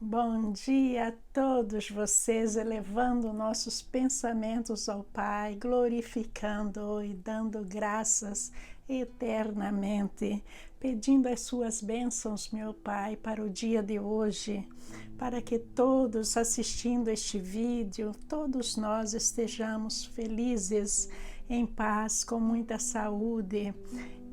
Bom dia a todos vocês, elevando nossos pensamentos ao Pai, glorificando e dando graças eternamente, pedindo as suas bênçãos, meu Pai, para o dia de hoje, para que todos assistindo este vídeo, todos nós estejamos felizes, em paz, com muita saúde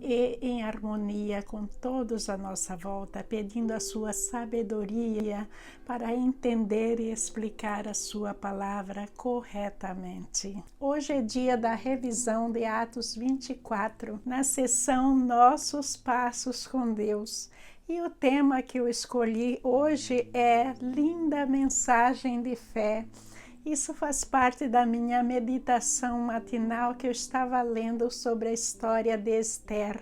e em harmonia com todos à nossa volta, pedindo a sua sabedoria para entender e explicar a sua palavra corretamente. Hoje é dia da revisão de Atos 24, na sessão Nossos Passos com Deus. E o tema que eu escolhi hoje é Linda Mensagem de Fé. Isso faz parte da minha meditação matinal que eu estava lendo sobre a história de Esther.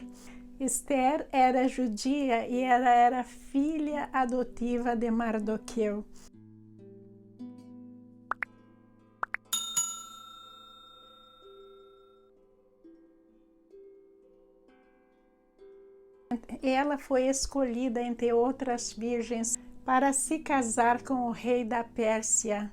Esther era judia e ela era filha adotiva de Mardoqueu. Ela foi escolhida entre outras virgens para se casar com o rei da Pérsia.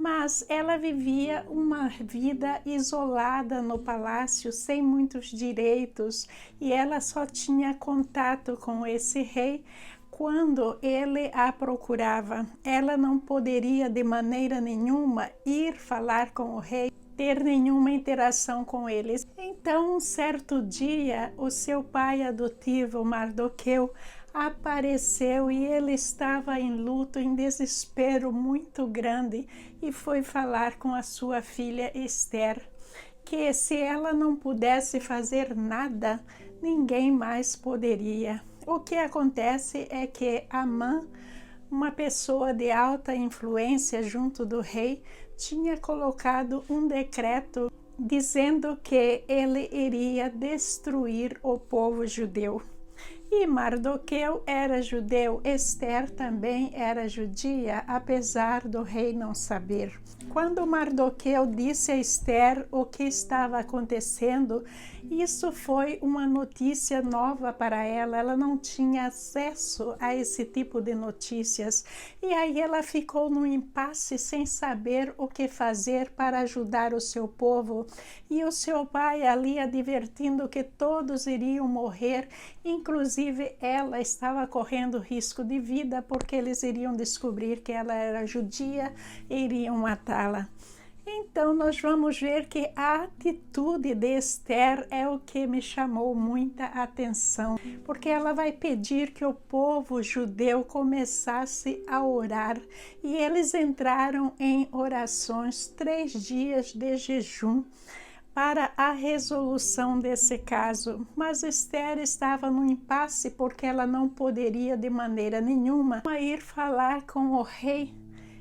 Mas ela vivia uma vida isolada no palácio, sem muitos direitos, e ela só tinha contato com esse rei quando ele a procurava. Ela não poderia de maneira nenhuma ir falar com o rei, ter nenhuma interação com eles. Então, um certo dia, o seu pai adotivo, Mardoqueu, apareceu e ele estava em luto, em desespero muito grande, e foi falar com a sua filha Esther, que se ela não pudesse fazer nada, ninguém mais poderia. O que acontece é que Amã, uma pessoa de alta influência junto do rei, tinha colocado um decreto dizendo que ele iria destruir o povo judeu. E Mardoqueu era judeu, Esther também era judia, apesar do rei não saber. Quando Mardoqueu disse a Esther o que estava acontecendo, isso foi uma notícia nova para ela. Ela não tinha acesso a esse tipo de notícias. E aí ela ficou num impasse sem saber o que fazer para ajudar o seu povo. E o seu pai ali advertindo que todos iriam morrer, inclusive ela estava correndo risco de vida porque eles iriam descobrir que ela era judia e iriam matá-la. Então nós vamos ver que a atitude de Esther é o que me chamou muita atenção, porque ela vai pedir que o povo judeu começasse a orar, e eles entraram em orações, 3 dias de jejum, para a resolução desse caso. Mas Esther estava no impasse porque ela não poderia de maneira nenhuma ir falar com o rei.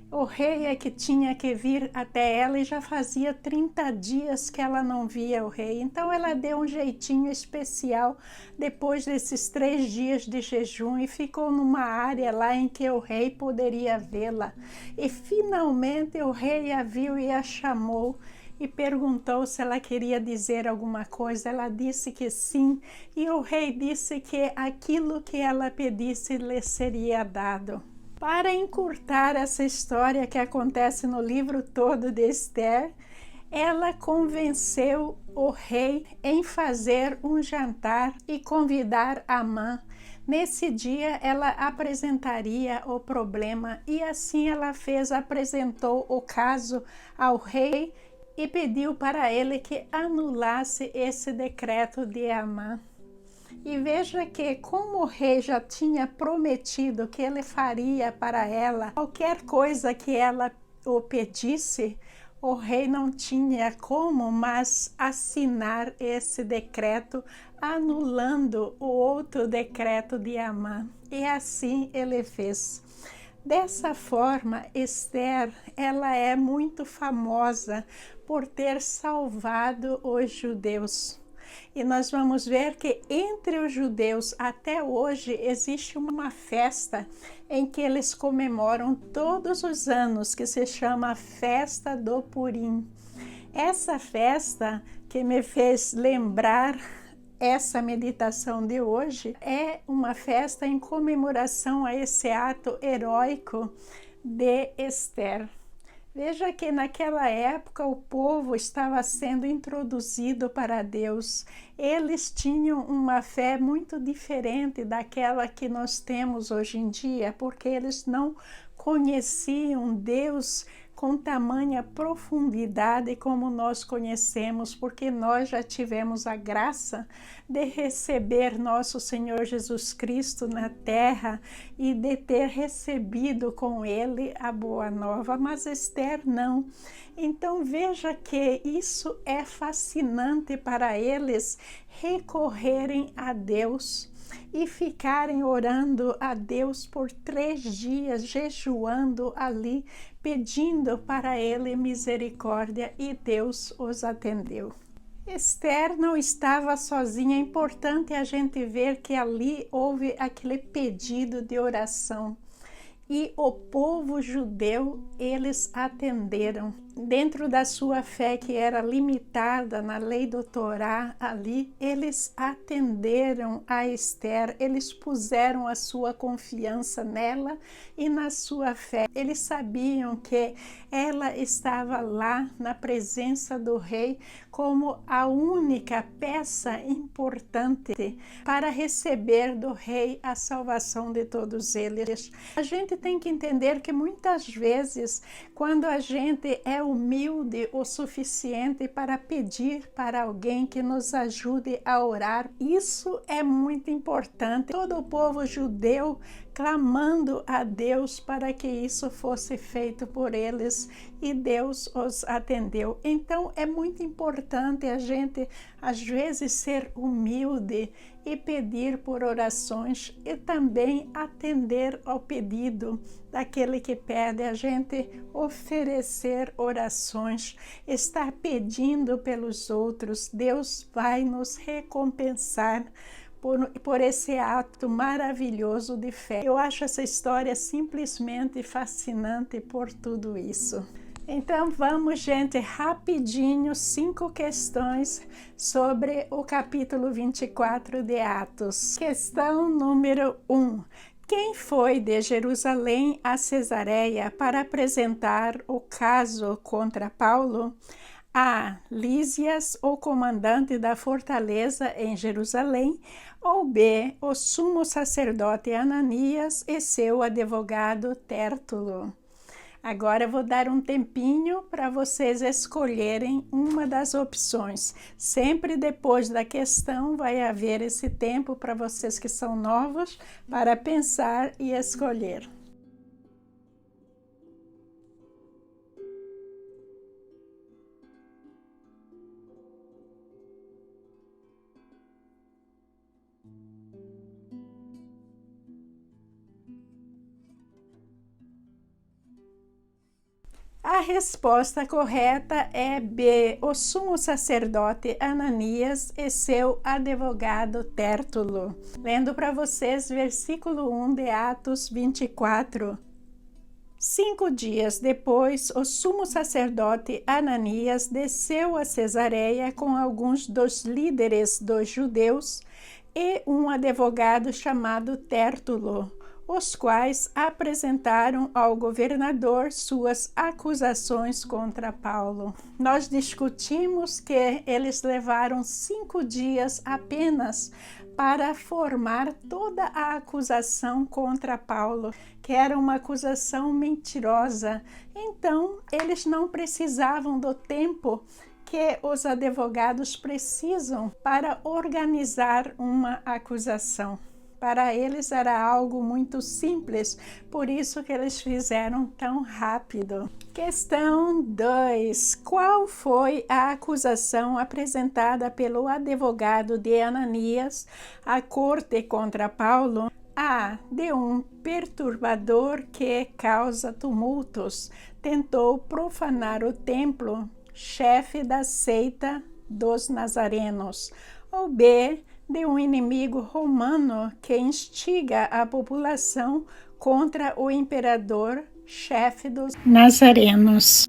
O rei é que tinha que vir até ela e já fazia 30 dias que ela não via o rei. Então ela deu um jeitinho especial depois desses 3 dias de jejum e ficou numa área lá em que o rei poderia vê-la. E finalmente o rei a viu e a chamou e perguntou se ela queria dizer alguma coisa. Ela disse que sim, e o rei disse que aquilo que ela pedisse lhe seria dado. Para encurtar essa história que acontece no livro todo de Esther, ela convenceu o rei em fazer um jantar e convidar Amã. Nesse dia ela apresentaria o problema, e assim ela fez, apresentou o caso ao rei e pediu para ele que anulasse esse decreto de Amã. E veja que, como o rei já tinha prometido que ele faria para ela qualquer coisa que ela o pedisse, o rei não tinha como mais assinar esse decreto, anulando o outro decreto de Amã. E assim ele fez. Dessa forma, Esther, ela é muito famosa por ter salvado os judeus. E nós vamos ver que entre os judeus até hoje existe uma festa em que eles comemoram todos os anos, que se chama Festa do Purim. Essa festa que me fez lembrar essa meditação de hoje é uma festa em comemoração a esse ato heróico de Esther. Veja que naquela época o povo estava sendo introduzido para Deus. Eles tinham uma fé muito diferente daquela que nós temos hoje em dia, porque eles não conheciam Deus com tamanha profundidade como nós conhecemos, porque nós já tivemos a graça de receber nosso Senhor Jesus Cristo na terra e de ter recebido com ele a boa nova, mas Esther não. Então veja que isso é fascinante para eles recorrerem a Deus e ficarem orando a Deus por 3 dias, jejuando ali, pedindo para ele misericórdia, e Deus os atendeu. Esther não estava sozinha. É importante a gente ver que ali houve aquele pedido de oração. E o povo judeu, eles atenderam. Dentro da sua fé, que era limitada na lei do Torá, ali, eles atenderam a Esther, eles puseram a sua confiança nela e na sua fé. Eles sabiam que ela estava lá na presença do rei como a única peça importante para receber do rei a salvação de todos eles. A gente tem que entender que muitas vezes, quando a gente é humilde o suficiente para pedir para alguém que nos ajude a orar, isso é muito importante. Todo o povo judeu clamando a Deus para que isso fosse feito por eles, e Deus os atendeu. Então é muito importante a gente às vezes ser humilde e pedir por orações, e também atender ao pedido daquele que pede, a gente oferecer orações, estar pedindo pelos outros. Deus vai nos recompensar por esse ato maravilhoso de fé. Eu acho essa história simplesmente fascinante por tudo isso. Então vamos, gente, rapidinho, 5 questões sobre o capítulo 24 de Atos. Questão número 1. Quem foi de Jerusalém a Cesareia para apresentar o caso contra Paulo? A. Lísias, o comandante da fortaleza em Jerusalém, ou B. O sumo sacerdote Ananias e seu advogado Tértulo. Agora eu vou dar um tempinho para vocês escolherem uma das opções. Sempre depois da questão vai haver esse tempo para vocês que são novos para pensar e escolher. A resposta correta é B, o sumo sacerdote Ananias e seu advogado Tértulo. Lendo para vocês versículo 1 de Atos 24. 5 dias depois, o sumo sacerdote Ananias desceu a Cesareia com alguns dos líderes dos judeus e um advogado chamado Tértulo, os quais apresentaram ao governador suas acusações contra Paulo. Nós discutimos que eles levaram 5 dias apenas para formar toda a acusação contra Paulo, que era uma acusação mentirosa. Então, eles não precisavam do tempo que os advogados precisam para organizar uma acusação. Para eles era algo muito simples, por isso que eles fizeram tão rápido. Questão 2. Qual foi a acusação apresentada pelo advogado de Ananias à corte contra Paulo? A. De um perturbador que causa tumultos, tentou profanar o templo, chefe da seita dos nazarenos. Ou B. De um inimigo romano que instiga a população contra o imperador, chefe dos nazarenos.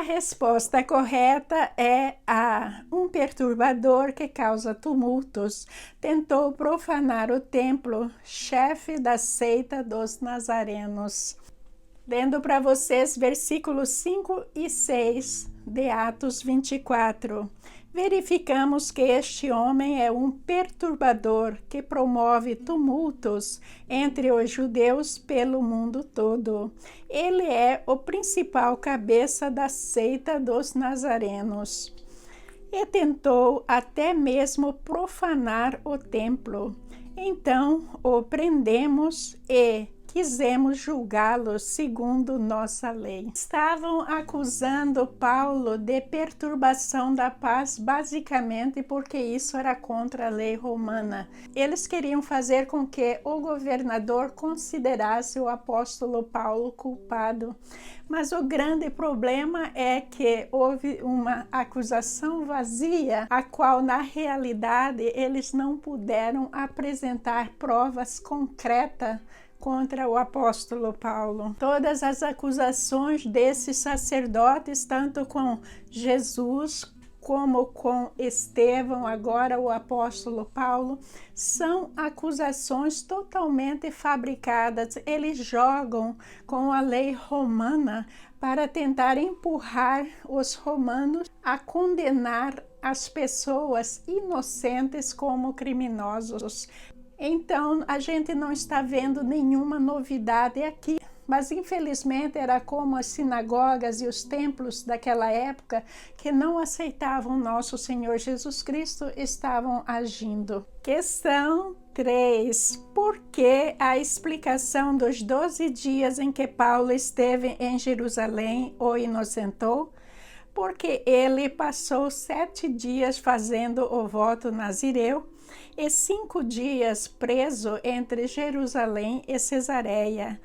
resposta correta é A. Um perturbador que causa tumultos tentou profanar o templo, chefe da seita dos nazarenos. Lendo para vocês versículos 5 e 6 de Atos 24. Verificamos que este homem é um perturbador que promove tumultos entre os judeus pelo mundo todo. Ele é o principal cabeça da seita dos nazarenos e tentou até mesmo profanar o templo. Então o prendemos e quisemos julgá-lo segundo nossa lei. Estavam acusando Paulo de perturbação da paz, basicamente porque isso era contra a lei romana. Eles queriam fazer com que o governador considerasse o apóstolo Paulo culpado. Mas o grande problema é que houve uma acusação vazia, a qual, na realidade, eles não puderam apresentar provas concretas contra o apóstolo Paulo. Todas as acusações desses sacerdotes, tanto com Jesus como com Estevão, agora o apóstolo Paulo, são acusações totalmente fabricadas. Eles jogam com a lei romana para tentar empurrar os romanos a condenar as pessoas inocentes como criminosos. Então, a gente não está vendo nenhuma novidade aqui, mas infelizmente era como as sinagogas e os templos daquela época que não aceitavam nosso Senhor Jesus Cristo estavam agindo. Questão 3. Por que a explicação dos 12 dias em que Paulo esteve em Jerusalém o inocentou? Porque ele passou 7 dias fazendo o voto nazireu e 5 dias preso entre Jerusalém e Cesareia.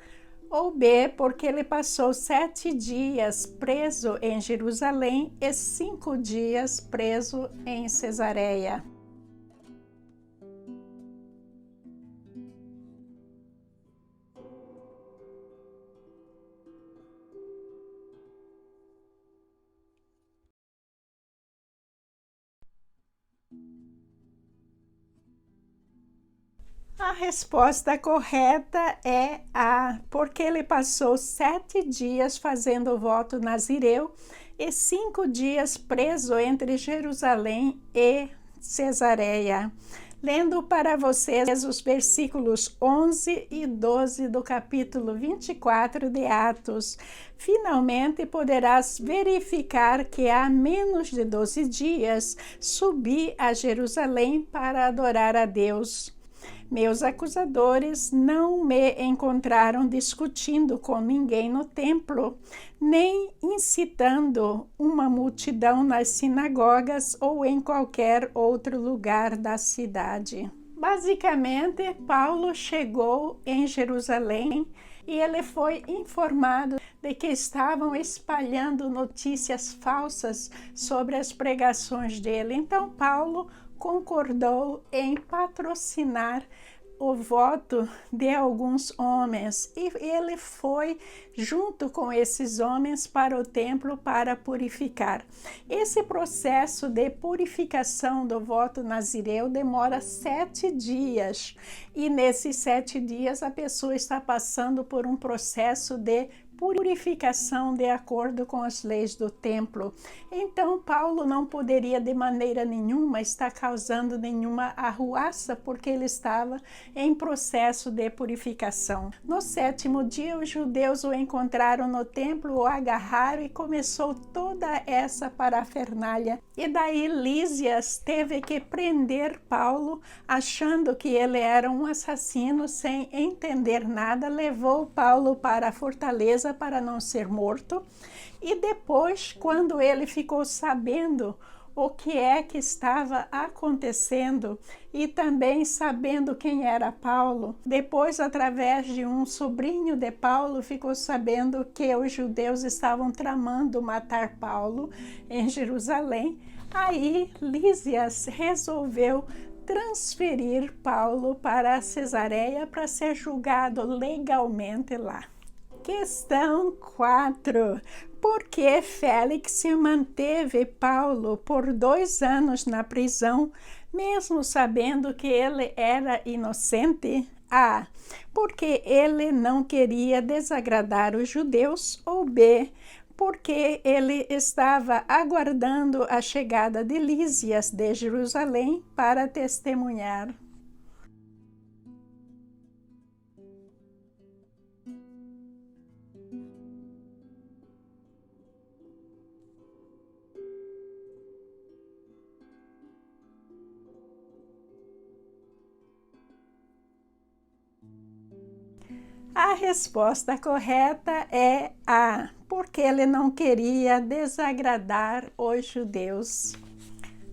Ou B, porque ele passou 7 dias preso em Jerusalém e 5 dias preso em Cesareia. A resposta correta é A, porque ele passou 7 dias fazendo o voto nazireu e 5 dias preso entre Jerusalém e Cesareia. Lendo para vocês os versículos 11 e 12 do capítulo 24 de Atos, finalmente poderás verificar que há menos de 12 dias subi a Jerusalém para adorar a Deus. Meus acusadores não me encontraram discutindo com ninguém no templo, nem incitando uma multidão nas sinagogas ou em qualquer outro lugar da cidade. Basicamente, Paulo chegou em Jerusalém e ele foi informado de que estavam espalhando notícias falsas sobre as pregações dele. Então, Paulo concordou em patrocinar o voto de alguns homens e ele foi junto com esses homens para o templo para purificar. Esse processo de purificação do voto nazireu demora 7 dias e nesses 7 dias a pessoa está passando por um processo de purificação de acordo com as leis do templo. Então, Paulo não poderia de maneira nenhuma estar causando nenhuma arruaça, porque ele estava em processo de purificação. No 7º dia, os judeus o encontraram no templo, o agarraram e começou toda essa parafernália. E daí Lísias teve que prender Paulo, achando que ele era um assassino, sem entender nada, levou Paulo para a fortaleza para não ser morto. E depois, quando ele ficou sabendo o que é que estava acontecendo e também sabendo quem era Paulo, depois, através de um sobrinho de Paulo, ficou sabendo que os judeus estavam tramando matar Paulo em Jerusalém. Aí Lísias resolveu transferir Paulo para Cesareia para ser julgado legalmente lá. Questão 4. Por que Félix manteve Paulo por 2 anos na prisão, mesmo sabendo que ele era inocente? A. Porque ele não queria desagradar os judeus. Ou B. Porque ele estava aguardando a chegada de Lísias de Jerusalém para testemunhar. A resposta correta é A, porque ele não queria desagradar os judeus.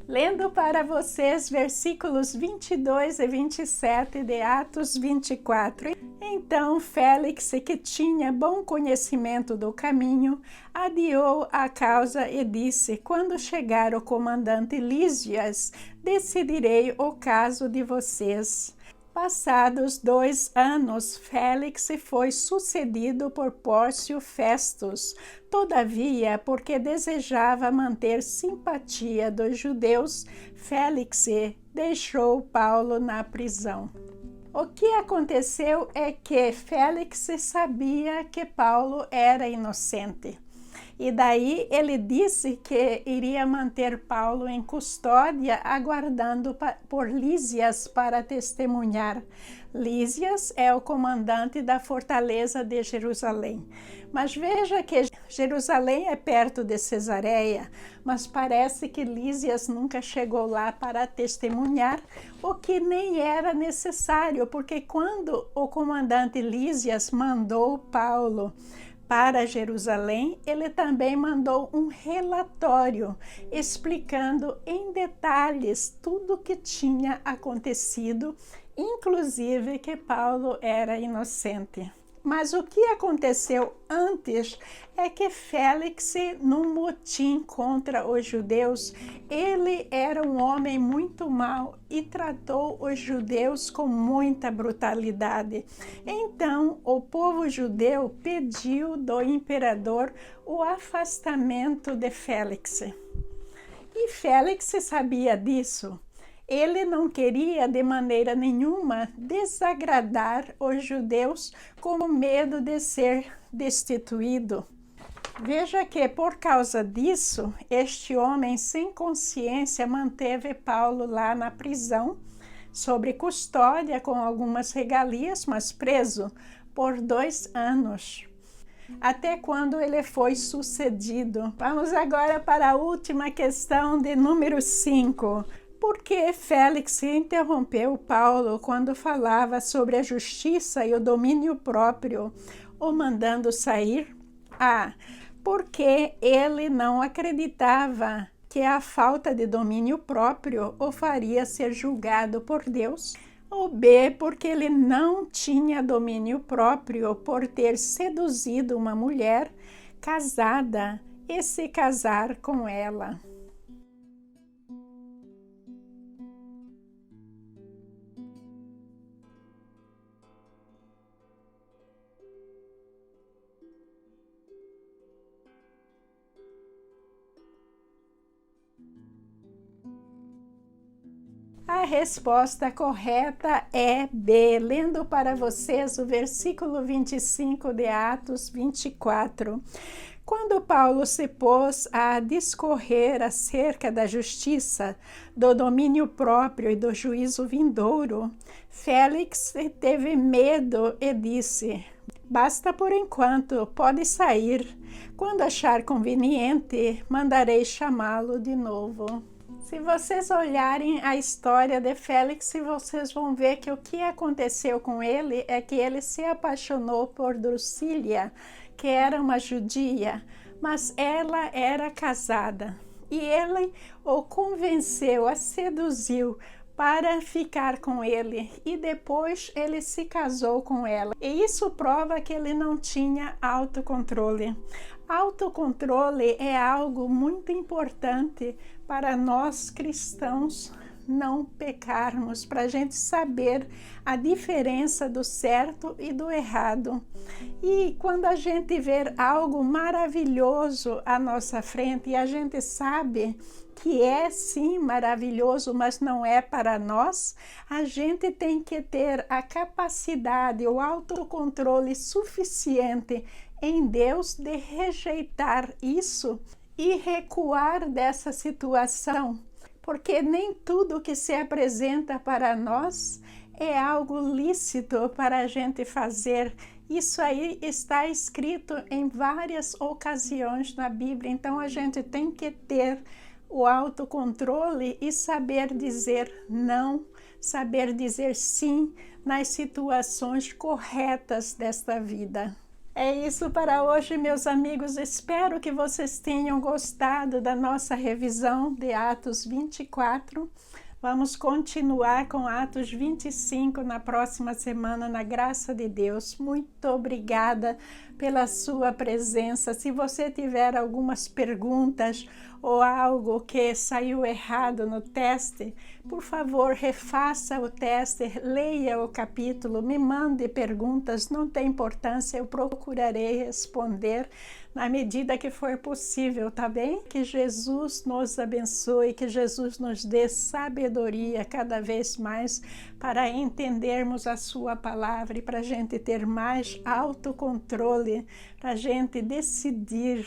Lendo para vocês versículos 22 e 27 de Atos 24. Então Félix, que tinha bom conhecimento do caminho, adiou a causa e disse: quando chegar o comandante Lísias, decidirei o caso de vocês. Passados 2 anos, Félix foi sucedido por Pórcio Festus. Todavia, porque desejava manter simpatia dos judeus, Félix deixou Paulo na prisão. O que aconteceu é que Félix sabia que Paulo era inocente. E daí ele disse que iria manter Paulo em custódia, aguardando por Lísias para testemunhar. Lísias é o comandante da fortaleza de Jerusalém. Mas veja que Jerusalém é perto de Cesareia, mas parece que Lísias nunca chegou lá para testemunhar, o que nem era necessário, porque quando o comandante Lísias mandou Paulo para Jerusalém, ele também mandou um relatório explicando em detalhes tudo o que tinha acontecido, inclusive que Paulo era inocente. Mas o que aconteceu antes é que Félix, num motim contra os judeus, ele era um homem muito mau e tratou os judeus com muita brutalidade. Então, o povo judeu pediu do imperador o afastamento de Félix. E Félix sabia disso. Ele não queria de maneira nenhuma desagradar os judeus com medo de ser destituído. Veja que, por causa disso, este homem sem consciência manteve Paulo lá na prisão, sob custódia com algumas regalias, mas preso por 2 anos. Até quando ele foi sucedido. Vamos agora para a última questão, de número 5. Por que Félix interrompeu Paulo quando falava sobre a justiça e o domínio próprio, o mandando sair? A. Porque ele não acreditava que a falta de domínio próprio o faria ser julgado por Deus. Ou B. Porque ele não tinha domínio próprio por ter seduzido uma mulher casada e se casar com ela. A resposta correta é B. Lendo para vocês o versículo 25 de Atos 24. Quando Paulo se pôs a discorrer acerca da justiça, do domínio próprio e do juízo vindouro, Félix teve medo e disse: basta por enquanto, pode sair. Quando achar conveniente, mandarei chamá-lo de novo. Se vocês olharem a história de Félix, vocês vão ver que o que aconteceu com ele é que ele se apaixonou por Drusília, que era uma judia, mas ela era casada. E ele o convenceu, a seduziu para ficar com ele, e depois ele se casou com ela. E isso prova que ele não tinha autocontrole. Autocontrole é algo muito importante para nós cristãos não pecarmos, para a gente saber a diferença do certo e do errado. E quando a gente vê algo maravilhoso à nossa frente e a gente sabe que é sim maravilhoso, mas não é para nós, a gente tem que ter a capacidade, o autocontrole suficiente em Deus de rejeitar isso e recuar dessa situação, porque nem tudo que se apresenta para nós é algo lícito para a gente fazer. Isso aí está escrito em várias ocasiões na Bíblia, então a gente tem que ter o autocontrole e saber dizer não, saber dizer sim nas situações corretas desta vida. É isso para hoje, meus amigos. Espero que vocês tenham gostado da nossa revisão de Atos 24. Vamos continuar com Atos 25 na próxima semana, na graça de Deus. Muito obrigada pela sua presença. Se você tiver algumas perguntas ou algo que saiu errado no teste, por favor, refaça o teste, leia o capítulo, me mande perguntas, não tem importância, eu procurarei responder na medida que for possível, tá bem? Que Jesus nos abençoe, que Jesus nos dê sabedoria cada vez mais para entendermos a sua palavra e para a gente ter mais autocontrole, para a gente decidir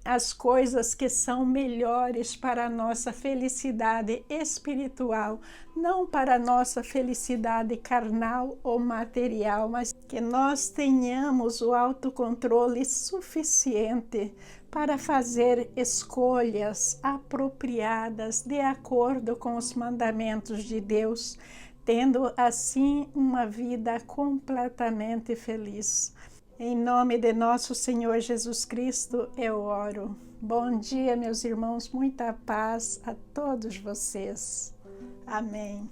as coisas que são melhores para a nossa felicidade espiritual, não para a nossa felicidade carnal ou material, mas que nós tenhamos o autocontrole suficiente para fazer escolhas apropriadas de acordo com os mandamentos de Deus, tendo assim uma vida completamente feliz. Em nome de nosso Senhor Jesus Cristo, eu oro. Bom dia, meus irmãos, muita paz a todos vocês. Amém.